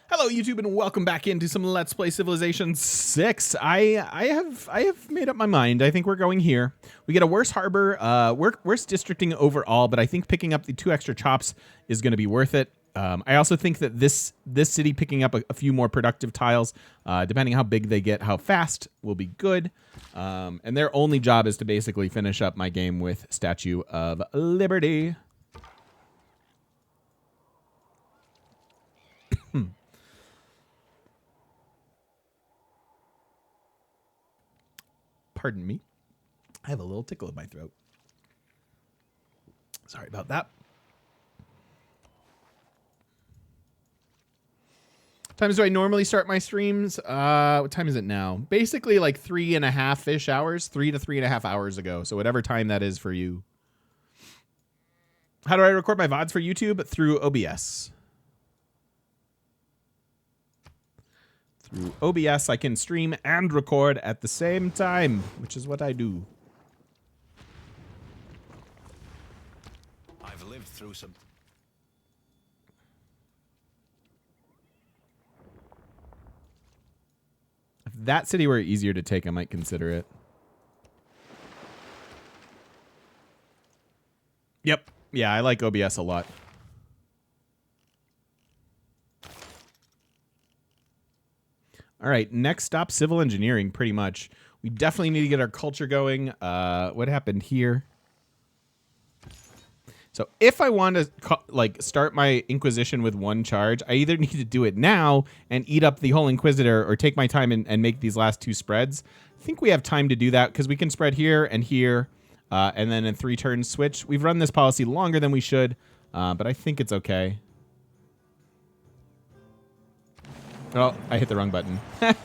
Hello, YouTube, and welcome back into some Let's Play Civilization 6. I have made up my mind. I think we're going here. We get a worse harbor, worse districting overall, but I think picking up the 2 extra chops is going to be worth it. I also think that this city picking up a few more productive tiles, depending how big they get, how fast, will be good. And their only job is to basically finish up my game with Statue of Liberty. Pardon me. I have a little tickle in my throat. Sorry about that. Times do I normally start my streams? What time is it now? Basically like 3.5-ish hours, 3 to 3.5 hours ago. So whatever time that is for you. How do I record my VODs for YouTube? Through OBS. Through OBS, I can stream and record at the same time, which is what I do. I've lived through some. If that city were easier to take, I might consider it. Yep. Yeah, I like OBS a lot. All right, next stop, civil engineering, pretty much. We definitely need to get our culture going. What happened here? So if I want to start my Inquisition with 1 charge, I either need to do it now and eat up the whole Inquisitor or take my time and make these last 2 spreads. I think we have time to do that because we can spread here, and then in 3 turns switch. We've run this policy longer than we should, but I think it's okay. Oh, I hit the wrong button. All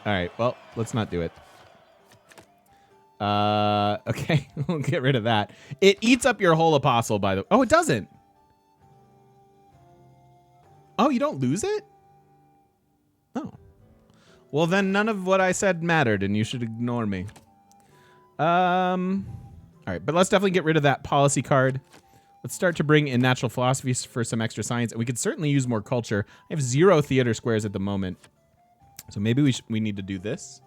right, well, let's not do it. Okay, we'll get rid of that. It eats up your whole apostle, by the way. Oh, it doesn't. Oh, you don't lose it? Oh. Well, then none of what I said mattered, and you should ignore me. All right, but let's definitely get rid of that policy card. Let's start to bring in natural philosophies for some extra science. And we could certainly use more culture. I have 0 theater squares at the moment. So maybe we need to do this.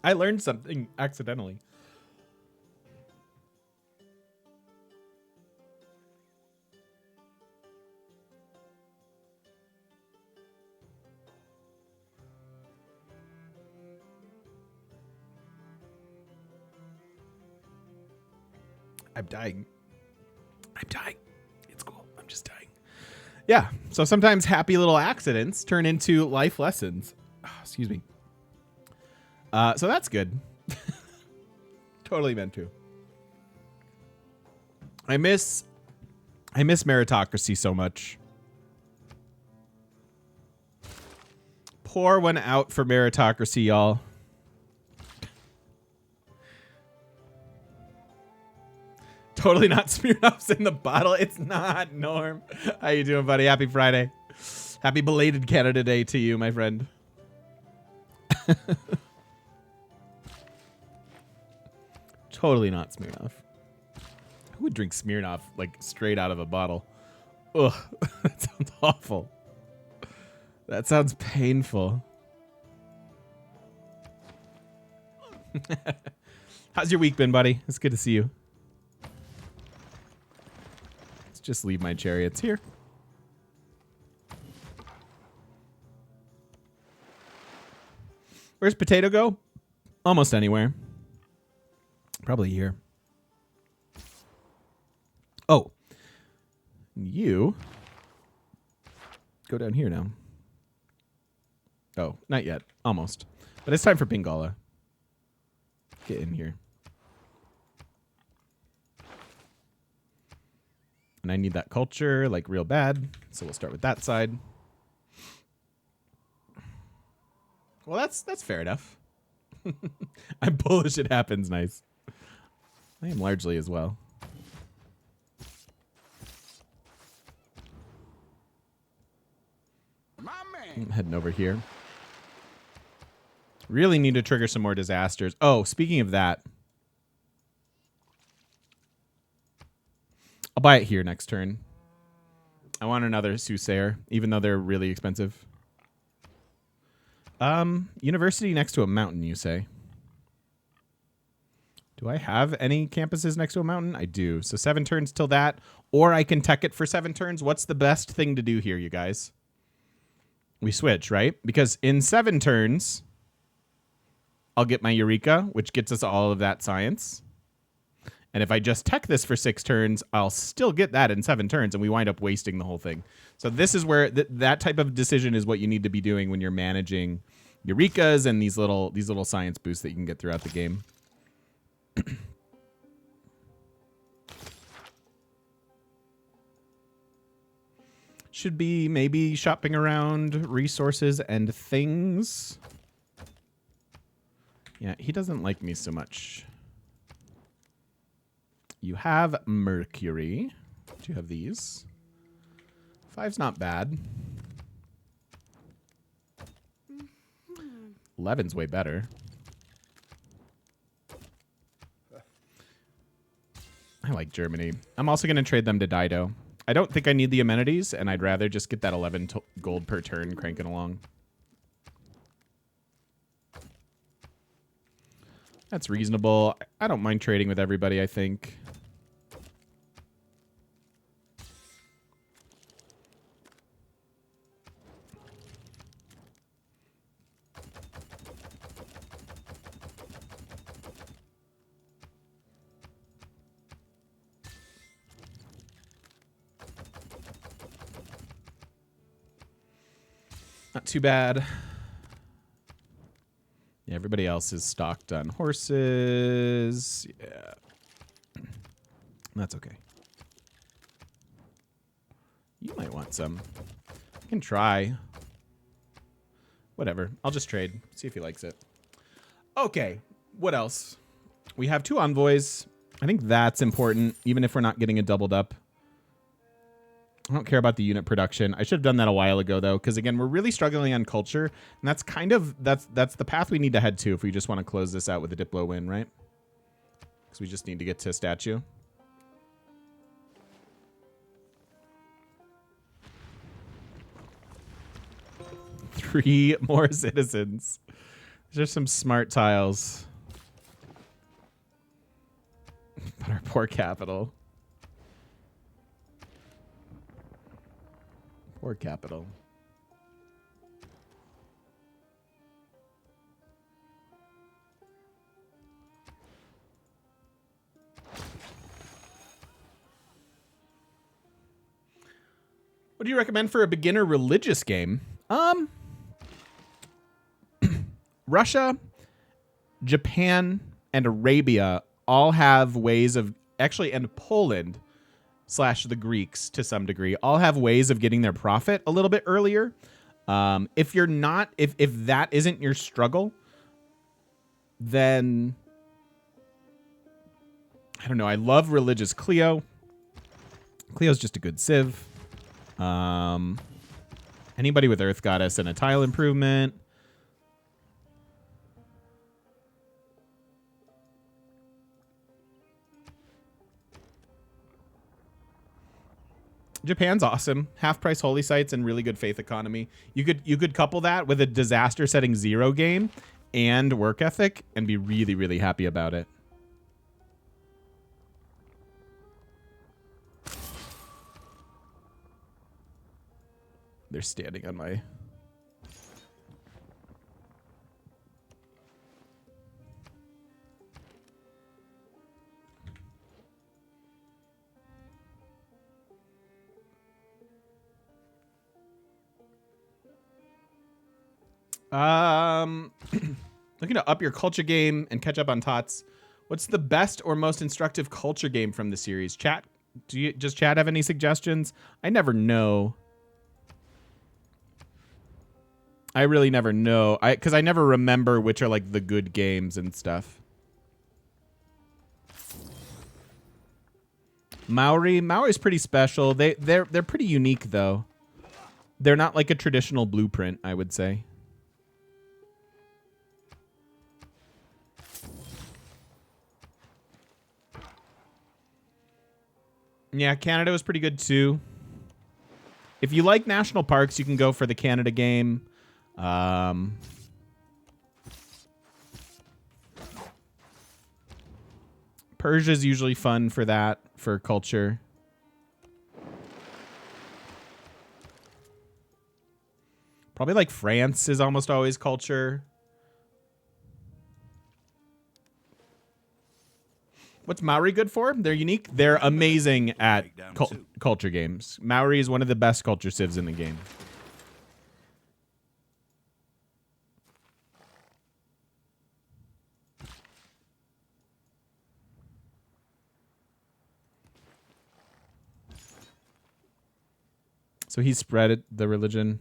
I learned something accidentally. I'm dying. I'm dying. It's cool. I'm just dying. Yeah. So sometimes happy little accidents turn into life lessons. Oh, excuse me. So that's good. Totally meant to. I miss meritocracy so much. Pour one out for meritocracy, y'all. Totally not Smirnoff's in the bottle. It's not, Norm. How you doing, buddy? Happy Friday. Happy belated Canada Day to you, my friend. Totally not Smirnoff. Who would drink Smirnoff, like, straight out of a bottle? Ugh, that sounds awful. That sounds painful. How's your week been, buddy? It's good to see you. Just leave my chariots here. Where's Potato go? Almost anywhere. Probably here. Oh. You go down here now. Oh, not yet. Almost. But it's time for Bingala. Get in here. And I need that culture, like, real bad. So we'll start with that side. Well, that's fair enough. I'm bullish it happens nice. I am largely as well. My man. I'm heading over here. Really need to trigger some more disasters. Oh, speaking of that. I'll buy it here next turn. I want another soothsayer, even though they're really expensive. University next to a mountain, you say? Do I have any campuses next to a mountain? I do. So 7 turns till that, or I can tech it for 7 turns. What's the best thing to do here, you guys? We switch, right? Because in 7 turns, I'll get my Eureka, which gets us all of that science. And if I just tech this for 6 turns, I'll still get that in 7 turns, and we wind up wasting the whole thing. So this is where that type of decision is what you need to be doing when you're managing Eurekas and these little science boosts that you can get throughout the game. Should be maybe shopping around resources and things. Yeah, he doesn't like me so much. You have Mercury. Do you have these? 5's not bad. 11's way better. I like Germany. I'm also going to trade them to Dido. I don't think I need the amenities, and I'd rather just get that 11 gold per turn cranking along. That's reasonable. I don't mind trading with everybody, I think. Not too bad. Yeah, everybody else is stocked on horses. Yeah. That's okay. You might want some. I can try. Whatever. I'll just trade. See if he likes it. Okay. What else? We have 2 envoys. I think that's important, even if we're not getting it doubled up. I don't care about the unit production. I should have done that a while ago, though, because, again, we're really struggling on culture, and that's kind of that's the path we need to head to if we just want to close this out with a Diplo win, right? Because we just need to get to statue. Three more citizens. These are some smart tiles. But our poor capital. Poor capital. What do you recommend for a beginner religious game? Russia, Japan, and Arabia all have ways of actually, and Poland / the Greeks to some degree all have ways of getting their profit a little bit earlier. If you're not, if that isn't your struggle, then I don't know. I love religious Cleo. Cleo's just a good civ. Anybody with Earth Goddess and a tile improvement. Japan's awesome. Half price holy sites and really good faith economy. You could couple that with a disaster setting 0 game and work ethic and be really, really happy about it. They're standing on my... Looking to up your culture game and catch up on tots. What's the best or most instructive culture game from the series? Chat, does chat have any suggestions? I never know. I really never know. Because I never remember which are like the good games and stuff. Maori's pretty special. They're pretty unique though. They're not like a traditional blueprint, I would say. Yeah, Canada was pretty good too. If you like national parks, you can go for the Canada game. Persia's usually fun for that, for culture. Probably like France is almost always culture. What's Maori good for? They're unique. They're amazing at culture games. Maori is one of the best culture civs in the game. So he spread the religion.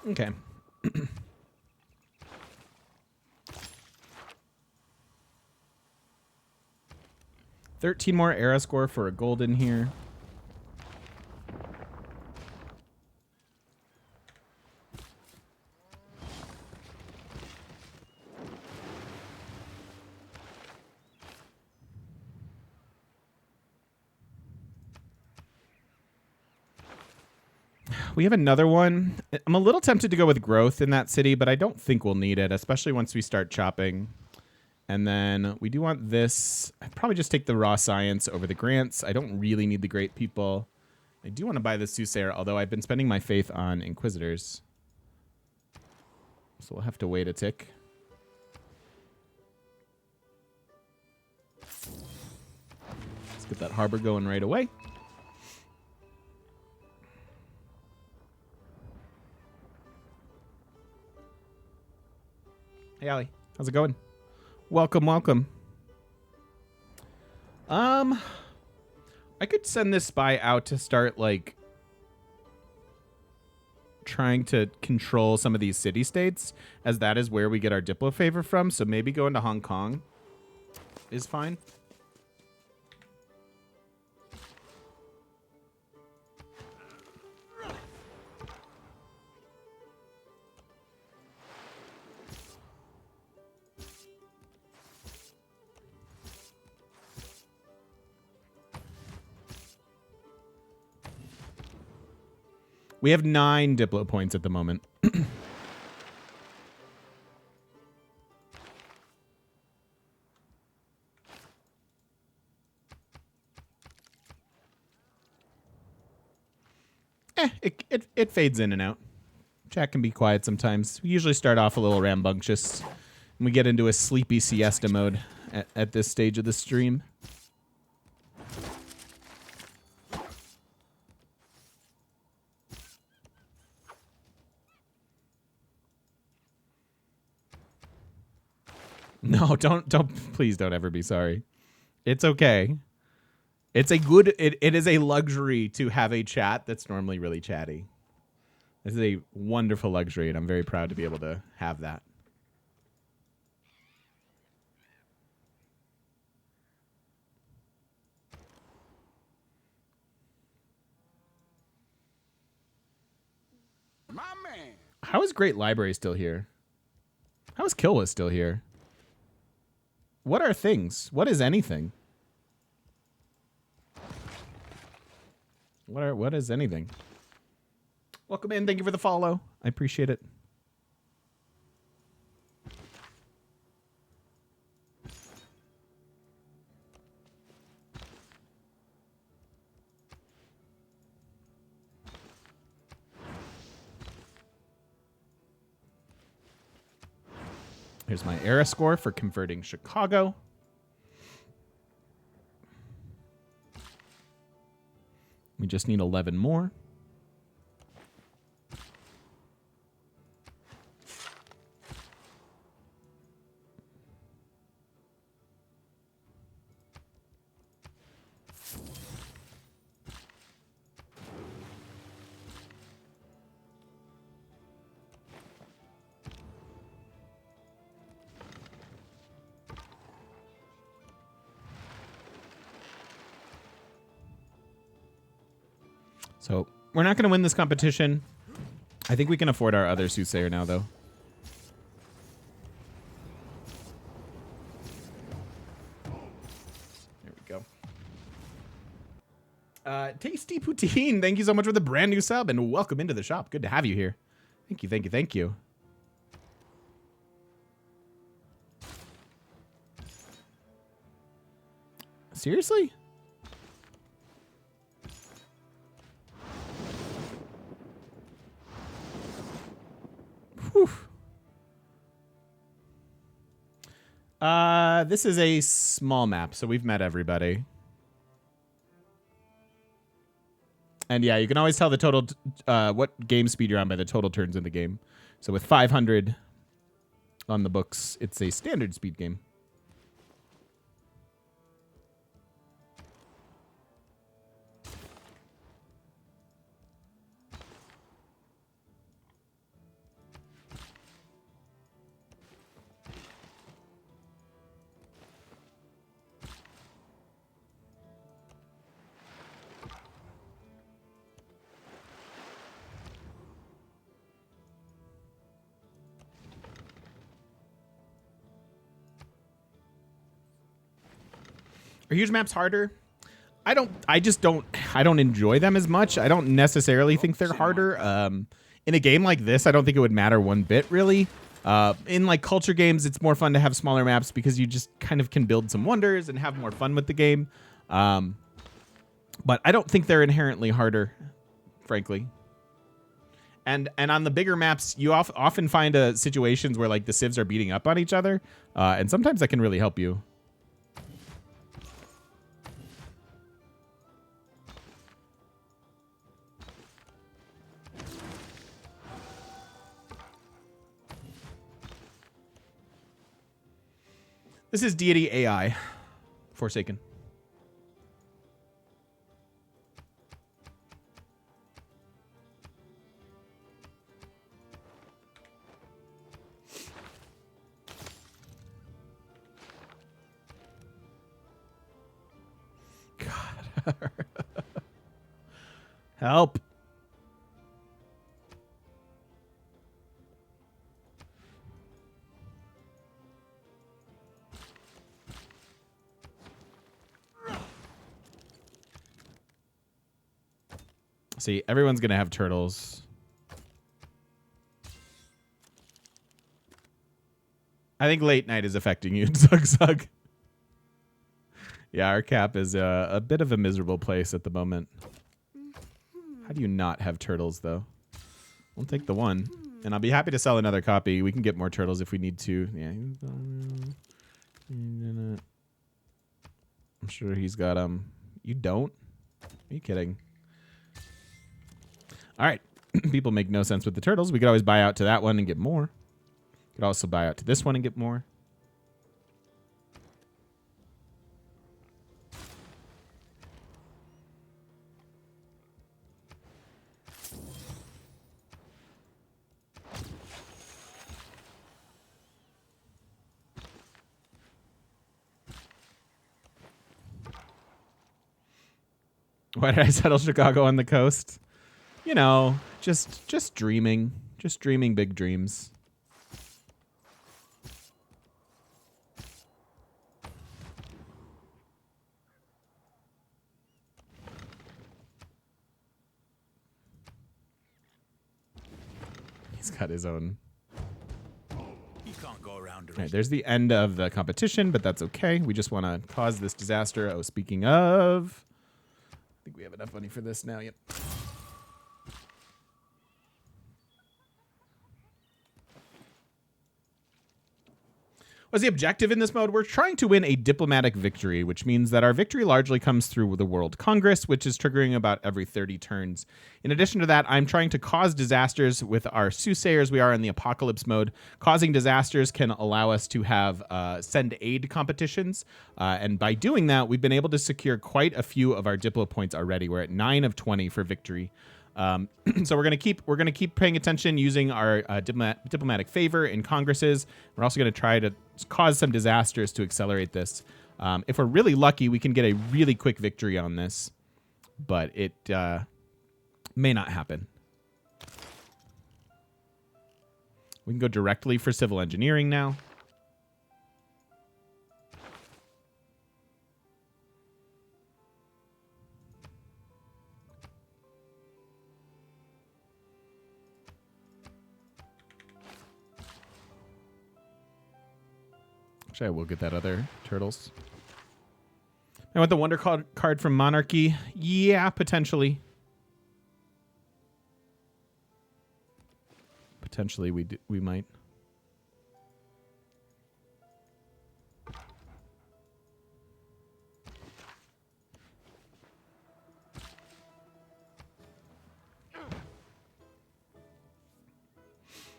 Okay. 13 more era score for a golden here. We have another one. I'm a little tempted to go with growth in that city, but I don't think we'll need it, especially once we start chopping. And then we do want this. I'd probably just take the raw science over the grants. I don't really need the great people. I do want to buy the soothsayer, although I've been spending my faith on inquisitors. So we'll have to wait a tick. Let's get that harbor going right away. Hey, Allie. How's it going? Welcome, welcome. I could send this spy out to start, like, trying to control some of these city-states, as that is where we get our Diplo favor from, so maybe going to Hong Kong is fine. We have 9 Diplo points at the moment. It fades in and out. Chat can be quiet sometimes. We usually start off a little rambunctious, and we get into a sleepy siesta mode at this stage of the stream. No, don't, please don't ever be sorry. It's okay. It's a good, it is a luxury to have a chat that's normally really chatty. This is a wonderful luxury, and I'm very proud to be able to have that. My man. How is Great Library still here? How is Kilwa still here? What are things? What is anything? What is anything? Welcome in. Thank you for the follow. I appreciate it. Here's my era score for converting Chicago. We just need 11 more. So we're not going to win this competition. I think we can afford our other soothsayer now, though. There we go. Tasty Poutine, thank you so much for the brand new sub, and welcome into the shop. Good to have you here. Thank you, thank you, thank you. Seriously? Whew. This is a small map, so we've met everybody. And yeah, you can always tell the total, what game speed you're on by the total turns in the game. So with 500 on the books, it's a standard speed game. Are huge maps harder? I don't enjoy them as much. I don't necessarily think they're harder. In a game like this, I don't think it would matter one bit, really. In like culture games, it's more fun to have smaller maps because you just kind of can build some wonders and have more fun with the game. But I don't think they're inherently harder, frankly. And on the bigger maps, you often find situations where like the civs are beating up on each other, and sometimes that can really help you. This is Deity AI, Forsaken. God. Help. See, everyone's going to have turtles. I think late night is affecting you, Zug Zug. Yeah, our cap is a bit of a miserable place at the moment. How do you not have turtles, though? We'll take the one. And I'll be happy to sell another copy. We can get more turtles if we need to. Yeah. I'm sure he's got them. You don't? Are you kidding? All right. People make no sense with the turtles. We could always buy out to that one and get more. Could also buy out to this one and get more. Why did I settle Chicago on the coast? You know, just dreaming. Just dreaming big dreams. He's got his own. You can't go around. All right, there's the end of the competition, but that's okay. We just want to cause this disaster. Oh, speaking of, I think we have enough money for this now. Yep. What's the objective in this mode? We're trying to win a diplomatic victory, which means that our victory largely comes through the World Congress, which is triggering about every 30 turns. In addition to that, I'm trying to cause disasters with our soothsayers. We are in the apocalypse mode. Causing disasters can allow us to have send aid competitions, and by doing that, we've been able to secure quite a few of our diplo points already. We're at 9 of 20 for victory. So we're gonna keep paying attention, using our diplomatic favor in congresses. We're also gonna try to cause some disasters to accelerate this. If we're really lucky, we can get a really quick victory on this, but it may not happen. We can go directly for civil engineering now. Actually, I will get that other turtles. I want the wonder card from Monarchy. Yeah, potentially. Potentially, we might.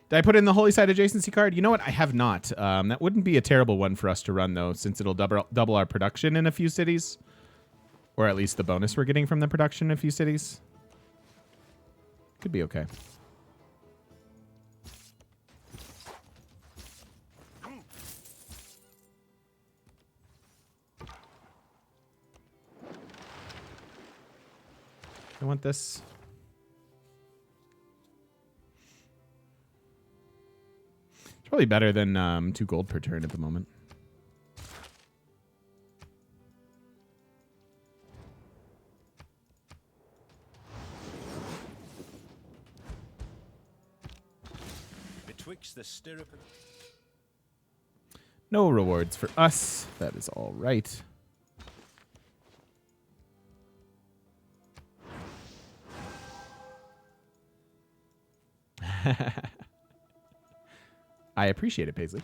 Did I put in the Holy Side adjacency card? You know what? I have not. That wouldn't be a terrible one for us to run, though, since it'll double our production in a few cities. Or at least the bonus we're getting from the production in a few cities. Could be okay. I want this. It's probably better than 2 gold per turn at the moment. Betwixt the stirrup and... No rewards for us. That is all right. I appreciate it, Paisley.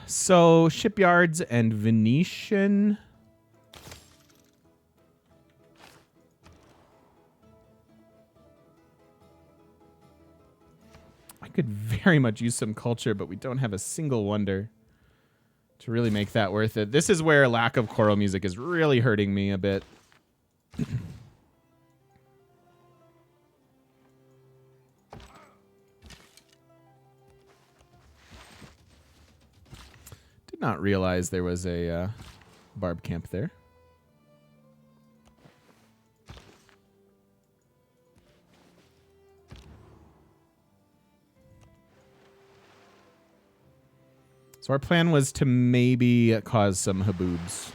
So, shipyards and Venetian. I could very much use some culture, but we don't have a single wonder to really make that worth it. This is where lack of choral music is really hurting me a bit. Did not realize there was a barb camp there. So our plan was to maybe cause some haboobs.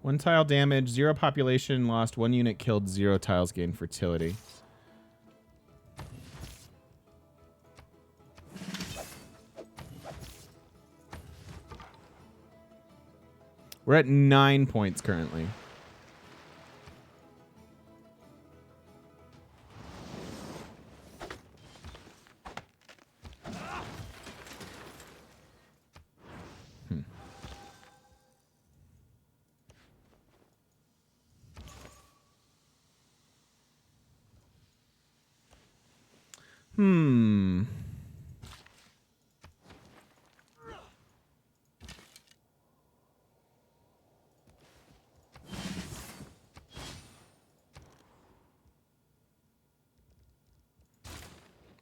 One tile damage, 0 population lost, 1 unit killed, 0 tiles gained fertility. We're at 9 points currently.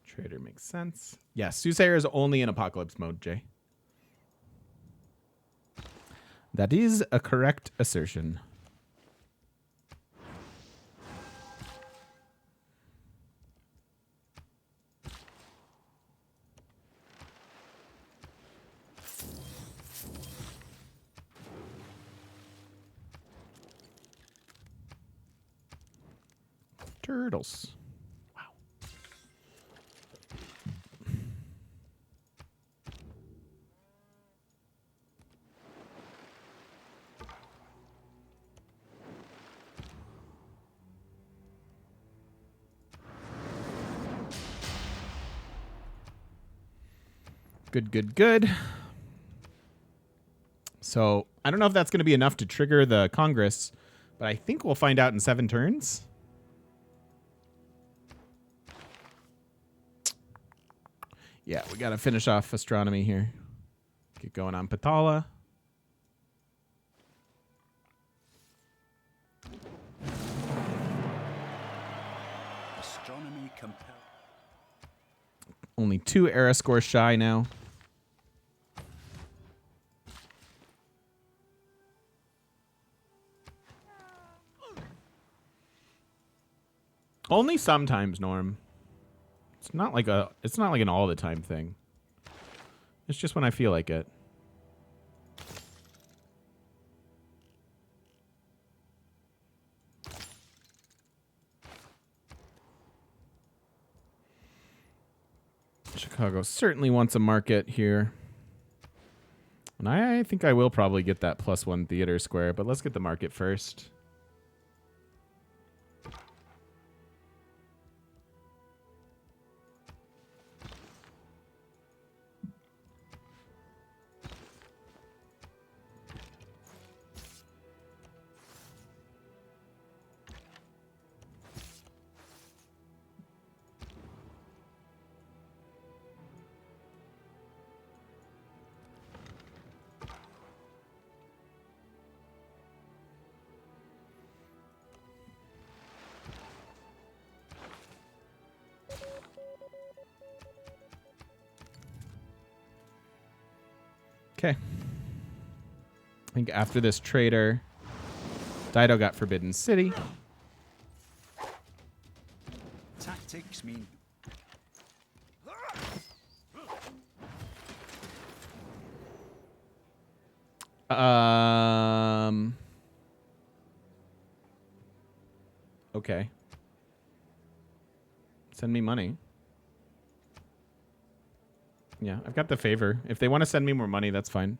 Trader makes sense. Yes, Soothsayer is only in apocalypse mode, Jay. That is a correct assertion. Turtles. Wow. Good, good, good. So I don't know if that's going to be enough to trigger the Congress, but I think we'll find out in 7 turns. Yeah, we got to finish off astronomy here. Get going on Patala. Astronomy compel. Only 2 era score shy now. Only sometimes, Norm. It's not like an all the time thing. It's just when I feel like it. Chicago certainly wants a market here. And I think I will probably get that +1 theater square, but let's get the market first. Okay. I think after this trader, Dido got Forbidden City. Tactics mean Okay. Send me money. Yeah, I've got the favor. If they want to send me more money, that's fine.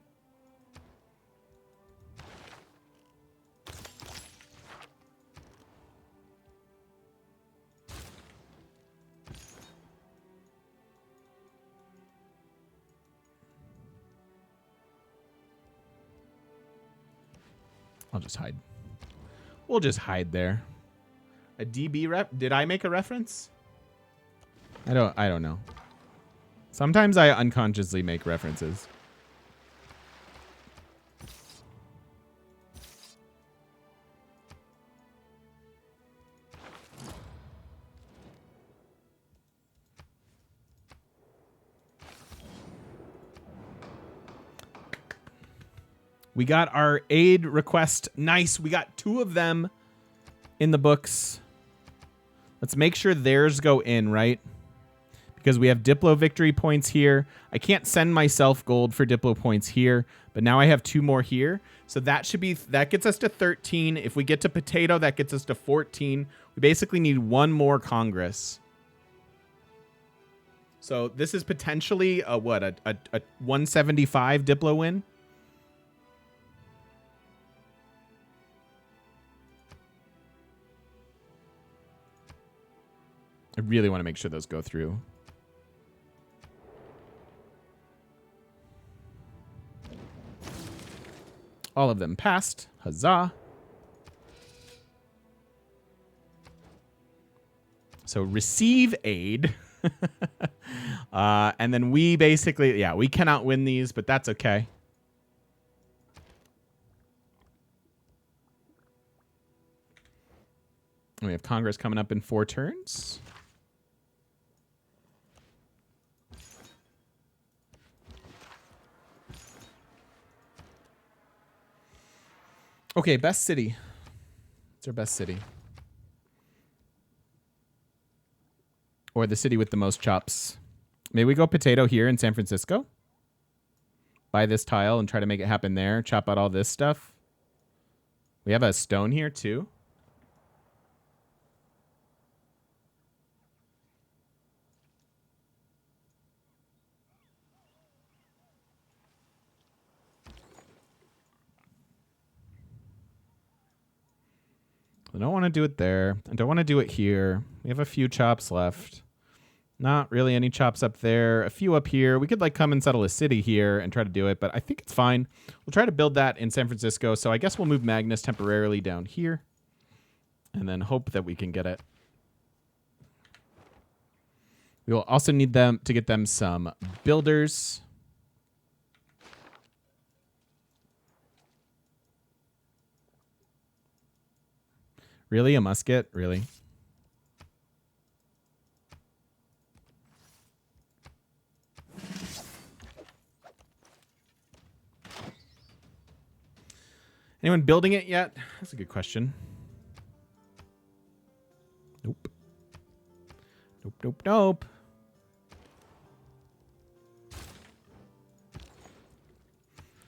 I'll just hide. We'll just hide there. A DB rep? Did I make a reference? I don't know. Sometimes I unconsciously make references. We got our aid request. Nice. We got 2 of them in the books. Let's make sure theirs go in, right? Because we have Diplo victory points here. I can't send myself gold for Diplo points here, but now I have 2 more here. So that gets us to 13. If we get to Potato, that gets us to 14. We basically need 1 more Congress. So this is potentially a 175 Diplo win? I really want to make sure those go through. All of them passed. Huzzah. So receive aid. And then we basically, yeah, we cannot win these, but that's okay. And we have Congress coming up in 4 turns. Okay, best city. What's our best city? Or the city with the most chops. Maybe we go Potato here in San Francisco. Buy this tile and try to make it happen there. Chop out all this stuff. We have a stone here too. I don't want to do it there. I don't want to do it here. We have a few chops left. Not really any chops up there. A few up here. We could like come and settle a city here and try to do it, but I think it's fine. We'll try to build that in San Francisco. So I guess we'll move Magnus temporarily down here and then hope that we can get it. We will also need them to get them some builders. Really? A musket? Really? Anyone building it yet? That's a good question. Nope. Nope, nope, nope.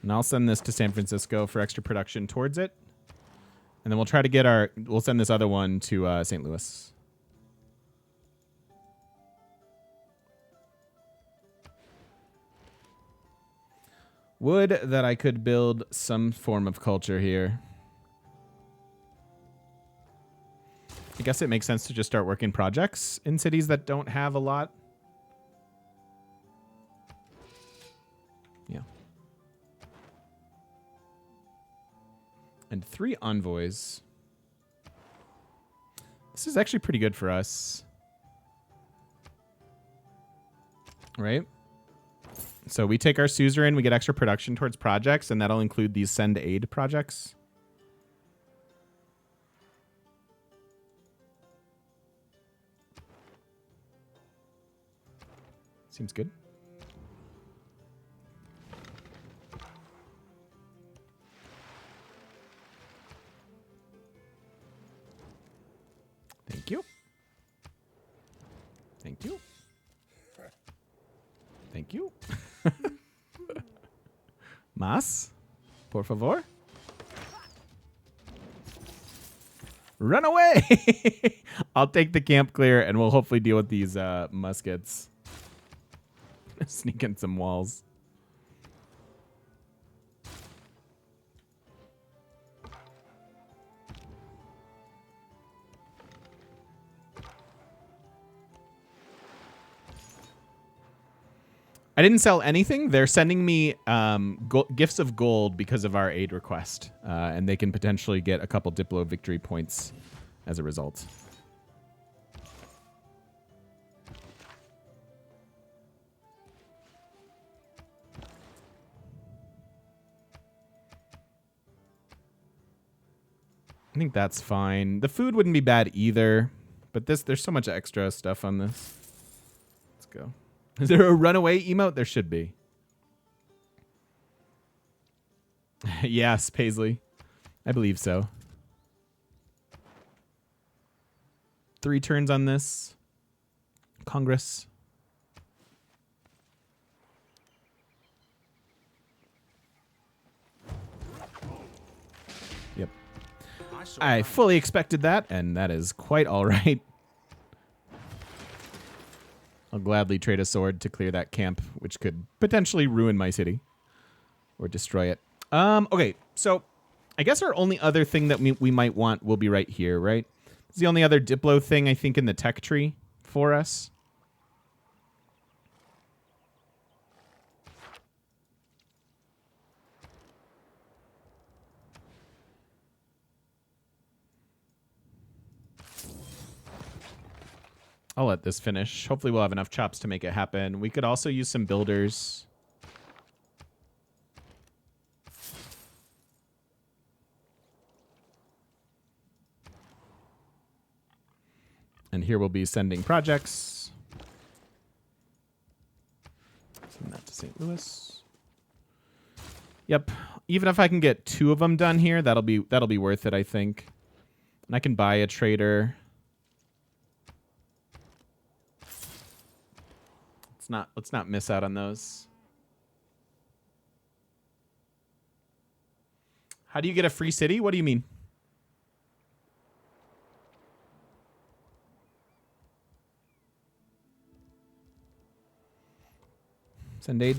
And I'll send this to San Francisco for extra production towards it. And then we'll try to get we'll send this other one to St. Louis. Would that I could build some form of culture here. I guess it makes sense to just start working projects in cities that don't have a lot. Yeah. And 3 envoys. This is actually pretty good for us. Right? So we take our suzerain, we get extra production towards projects, and that'll include these send aid projects. Seems good. Thank you. Thank you. Thank you. Mas, por favor. Run away! I'll take the camp clear, and we'll hopefully deal with these muskets. Sneak in some walls. I didn't sell anything. They're sending me gifts of gold because of our aid request. And they can potentially get a couple Diplo victory points as a result. I think that's fine. The food wouldn't be bad either. But there's so much extra stuff on this. Let's go. Is there a runaway emote? There should be. Yes, Paisley. I believe so. 3 turns on this. Congress. Yep. I fully expected that, and that is quite all right. I'll gladly trade a sword to clear that camp, which could potentially ruin my city or destroy it. Okay, so I guess our only other thing that we might want will be right here, right? It's the only other Diplo thing, I think, in the tech tree for us. I'll let this finish. Hopefully we'll have enough chops to make it happen. We could also use some builders. And here we'll be sending projects. Send that to St. Louis. Yep. Even if I can get 2 of them done here, that'll be worth it, I think. And I can buy a trader. Let's not miss out on those. How do you get a free city? What do you mean? Send aid.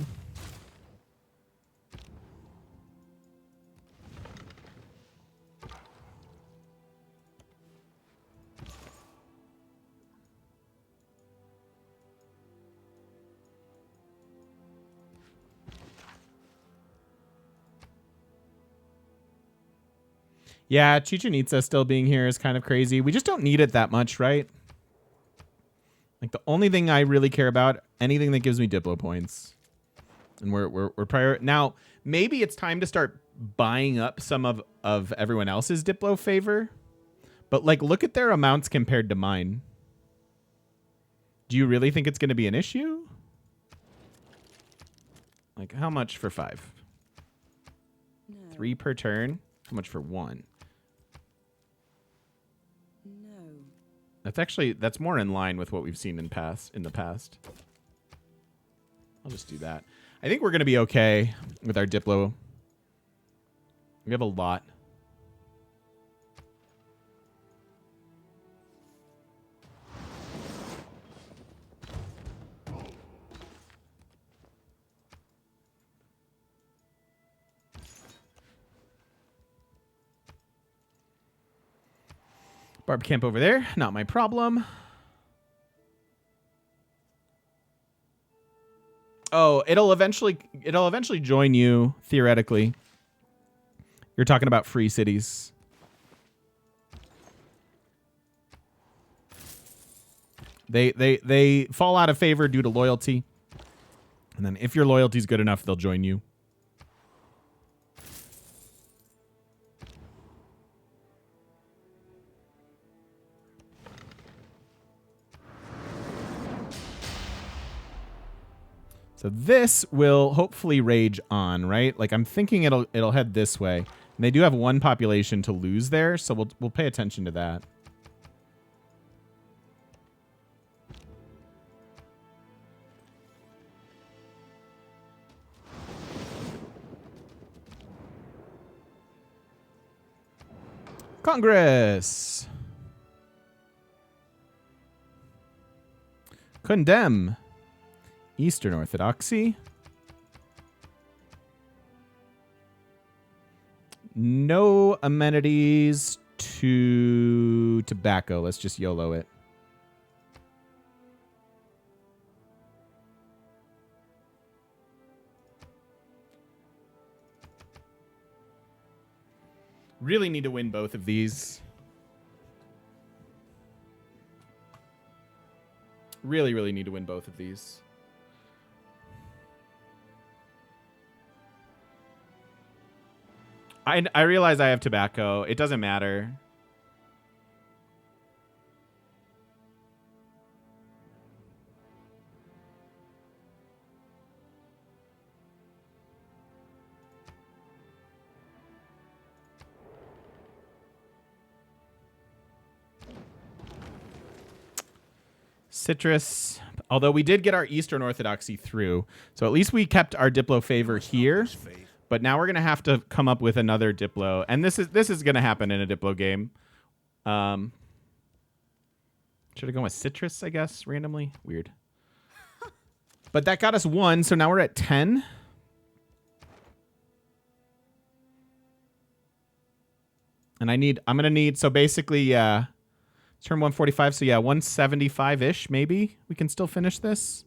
Yeah, Chichen Itza still being here is kind of crazy. We just don't need it that much, right? Like the only thing I really care about, anything that gives me Diplo points. And we're prior now. Maybe it's time to start buying up some of everyone else's Diplo favor. But like, look at their amounts compared to mine. Do you really think it's going to be an issue? Like, how much for 5? No. 3 per turn. How much for one? No. That's more in line with what we've seen in the past. I'll just do that. I think we're going to be okay with our Diplo. We have a lot. Barb camp over there, not my problem. Oh, it'll eventually join you theoretically. You're talking about free cities. They fall out of favor due to loyalty. And then if your loyalty's good enough, they'll join you. So this will hopefully rage on, right? Like I'm thinking it'll head this way. And they do have one population to lose there, so we'll pay attention to that. Congress. Condemn. Eastern Orthodoxy. No amenities to tobacco. Let's just YOLO it. Really need to win both of these. Really, really need to win both of these. I realize I have tobacco. It doesn't matter. Citrus. Although we did get our Eastern Orthodoxy through. So at least we kept our Diplo favor here. But now we're going to have to come up with another Diplo. And this is going to happen in a Diplo game. Should I go with Citrus, I guess, randomly? Weird. But that got us 1, so now we're at 10. And I'm going to need, so basically, yeah, turn 145, so yeah, 175-ish, maybe we can still finish this.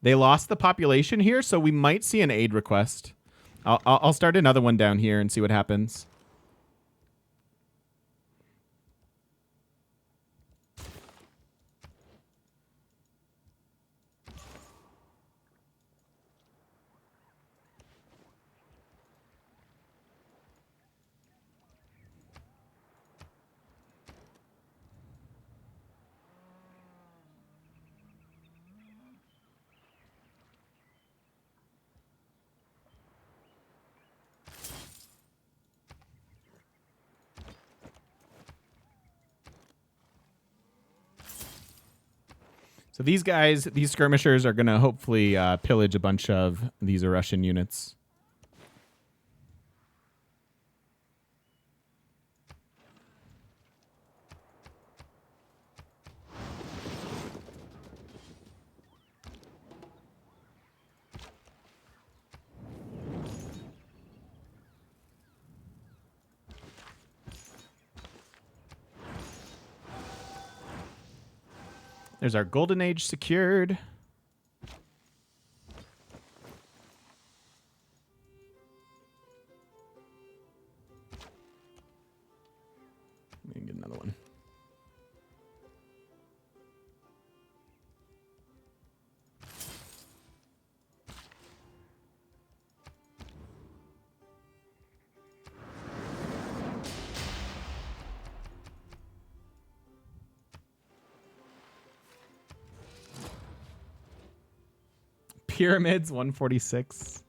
They lost the population here, so we might see an aid request. I'll start another one down here and see what happens. So these guys, these skirmishers are going to hopefully pillage a bunch of these Russian units. There's our golden age secured. Let me get another one. Pyramids 146.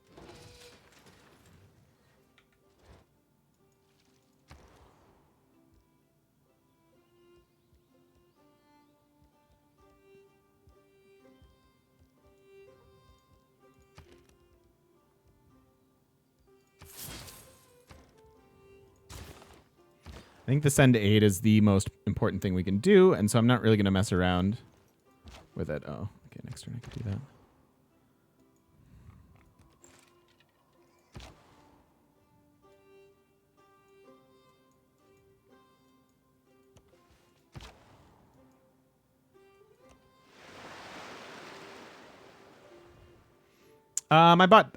think the send aid is the most important thing we can do, and so I'm not really going to mess around with it. Oh, okay, next turn I can do that.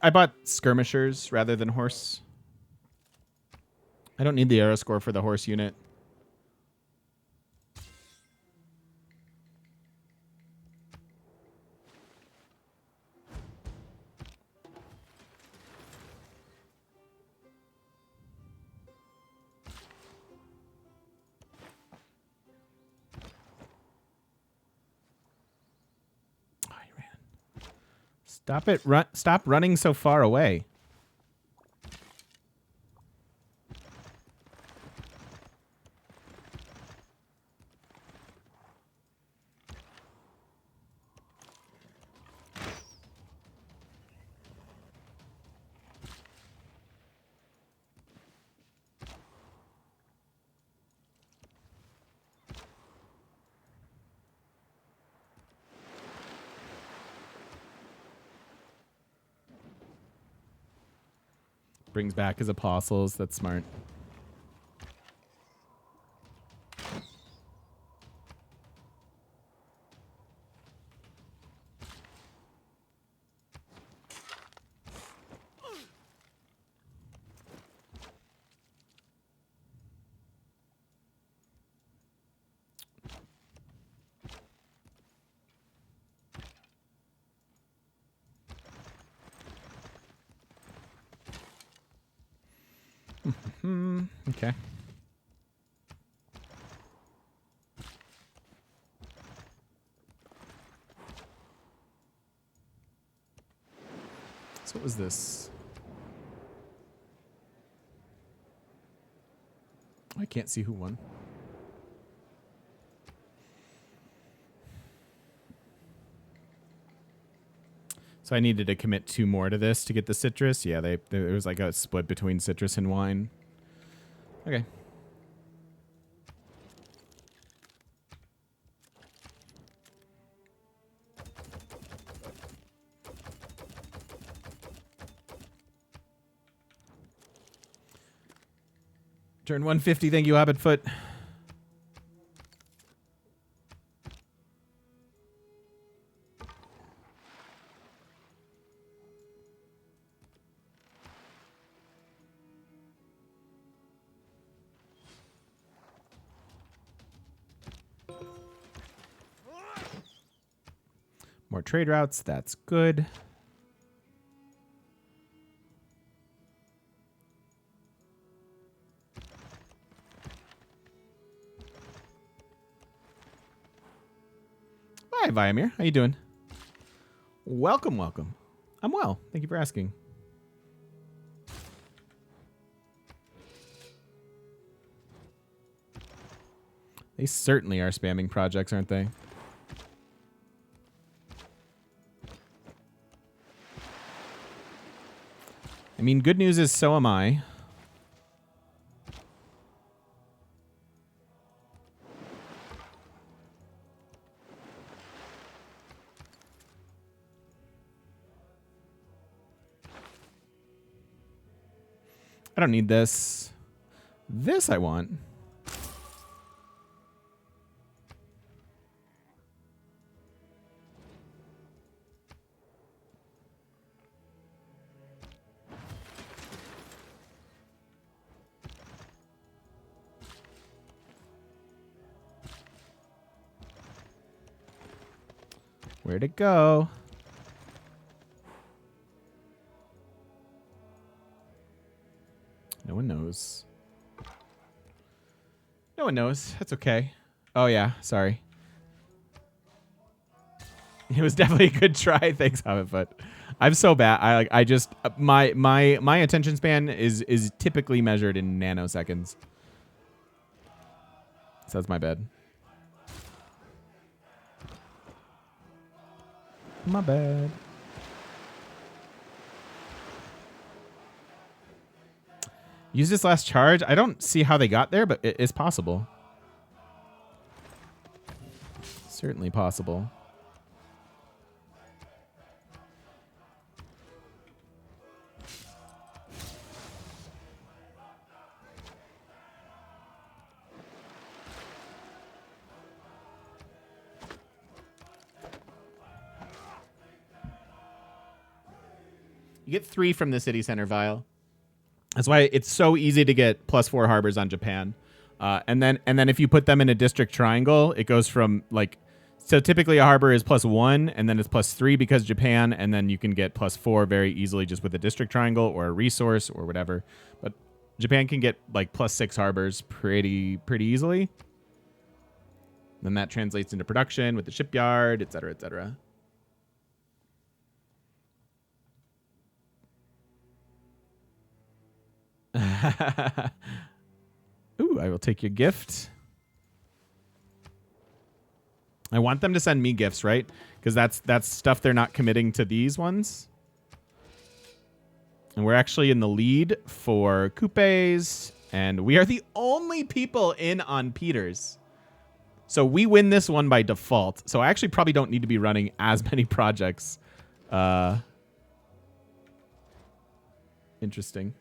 I bought skirmishers rather than horse. I don't need the arrow score for the horse unit. Oh, he ran. Stop it! Stop running so far away. Brings back his apostles. That's smart. Okay. So what was this? I can't see who won. So I needed to commit 2 more to this to get the citrus. Yeah, there was like a split between citrus and wine. Okay. Turn 150. Thank you, Hobbitfoot. More trade routes. That's good. Hi, Viamir. How you doing? Welcome, welcome. I'm well. Thank you for asking. They certainly are spamming projects, aren't they? I mean, good news is so am I. I don't need this. This I want. Where'd it go? No one knows. No one knows. That's okay. Oh, yeah. Sorry. It was definitely a good try. Thanks, Hobbitfoot. I'm so bad. I just my attention span is typically measured in nanoseconds. So that's my bad. My bad. Use this last charge. I don't see how they got there, but it is possible. Certainly possible. You get 3 from the city center vial. That's why it's so easy to get +4 harbors on Japan. And then if you put them in a district triangle, it goes from like, so typically a harbor is +1 and then it's +3 because Japan, and then you can get +4 very easily just with a district triangle or a resource or whatever. But Japan can get like +6 harbors pretty easily. Then that translates into production with the shipyard, et cetera, et cetera. Ooh, I will take your gift. I want them to send me gifts, right? Because that's stuff they're not committing to these ones. And we're actually in the lead for coupes, and we are the only people in on Peters. So we win this one by default. So I actually probably don't need to be running as many projects. Interesting.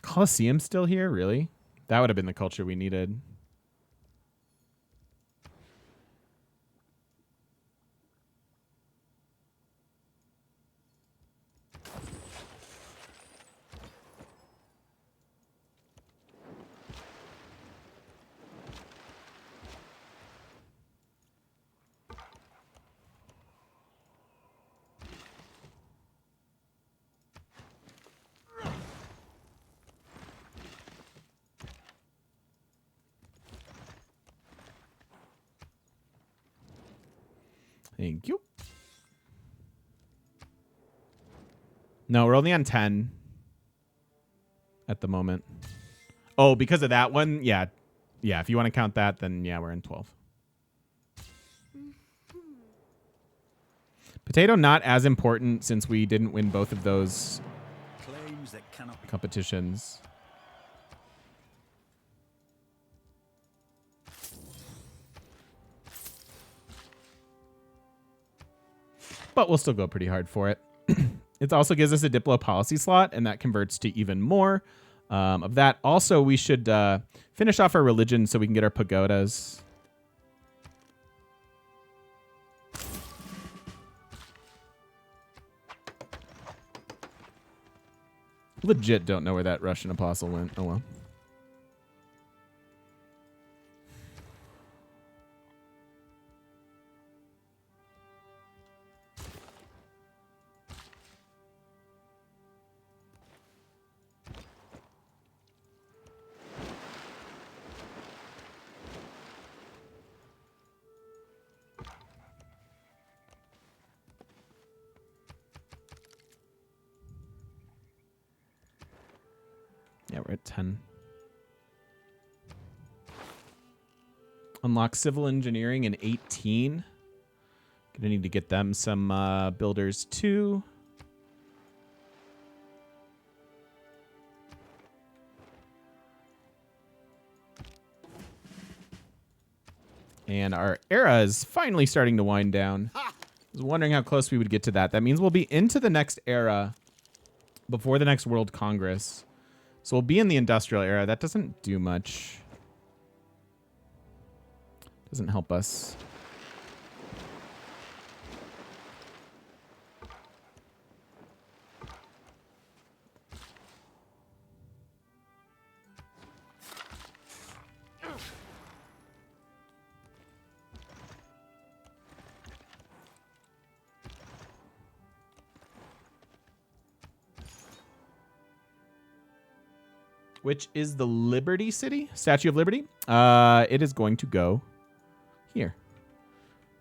Colosseum still here? Really? That would have been the culture we needed. Thank you. No, we're only on 10 at the moment. Oh, because of that one? Yeah. Yeah, if you want to count that, then yeah, we're in 12. Potato not as important since we didn't win both of those Claims that cannot be competitions. But we'll still go pretty hard for it. It also gives us a Diplo policy slot, and that converts to even more of that. Also, we should finish off our religion so we can get our pagodas. Legit don't know where that Russian apostle went. Oh, well. Yeah, we're at 10. Unlock civil engineering in 18. Gonna need to get them some builders too. And our era is finally starting to wind down. I was wondering how close we would get to that. That means we'll be into the next era before the next World Congress. So we'll be in the industrial era. That doesn't do much. Doesn't help us. Which is the Liberty City? Statue of Liberty? It is going to go here.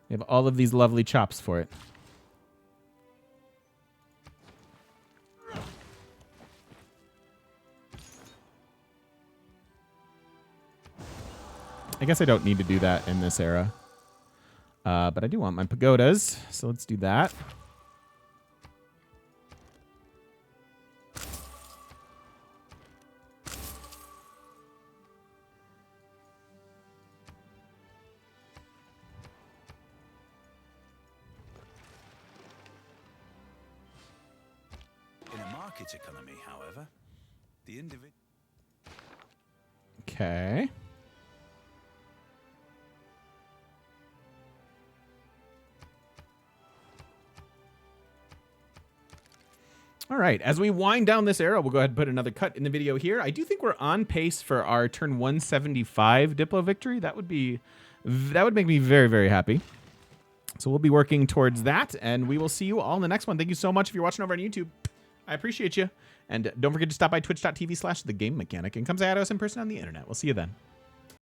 We have all of these lovely chops for it. I guess I don't need to do that in this era. But I do want my pagodas, so let's do that. In a market economy, however, the individual. Okay. All right, as we wind down this arrow, we'll go ahead and put another cut in the video here. I do think we're on pace for our turn 175 Diplo victory. That would make me very, very happy. So we'll be working towards that, and we will see you all in the next one. Thank you so much if you're watching over on YouTube. I appreciate you. And don't forget to stop by twitch.tv/thegamemechanic and come say hi to us in person on the internet. We'll see you then.